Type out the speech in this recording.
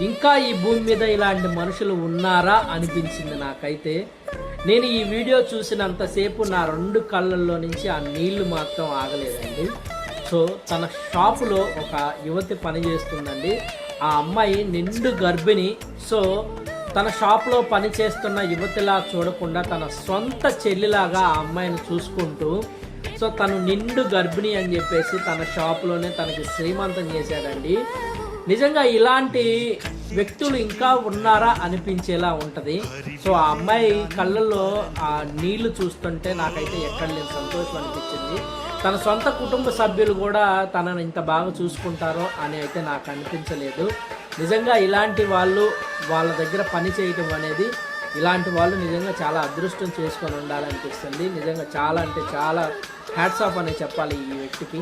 ఇంకా ఈ భూమి మీద ఇలాంటి మనుషులు ఉన్నారా అనిపించింది నాకైతే. నేను ఈ వీడియో చూసినంతసేపు నా 2 కళ్ళల్లో నుంచి ఆ నీళ్లు మాత్రం ఆగలేదండి. సో తన షాపులో ఒక యువతి పని చేస్తుందండి. ఆ అమ్మాయి నిండు గర్భిణి. సో తన షాప్లో పని చేస్తున్న యువతిలా చూడకుండా తన సొంత చెల్లిలాగా ఆ అమ్మాయిని చూసుకుంటూ, సో తను నిండు గర్భిణి అని చెప్పేసి తన షాప్లోనే తనకి శ్రీమంతం చేశాడండి. నిజంగా ఇలాంటి వ్యక్తులు ఇంకా ఉన్నారా అనిపించేలా ఉంటుంది. సో ఆ అమ్మాయి కళ్ళల్లో ఆ నీళ్లు చూస్తుంటే నాకైతే ఎక్కడ లేని సంతోషం అనిపించింది. తన సొంత కుటుంబ సభ్యులు కూడా తనను ఇంత బాగా చూసుకుంటారో అని అయితే నాకు అనిపించలేదు. నిజంగా ఇలాంటి వాళ్ళు వాళ్ళ దగ్గర పని చేయటం అనేది, ఇలాంటి వాళ్ళు నిజంగా చాలా అదృష్టం చేసుకొని ఉండాలనిపిస్తుంది. నిజంగా చాలా అంటే చాలా హ్యాట్స్ ఆఫ్ అనే చెప్పాలి ఈ వ్యక్తికి.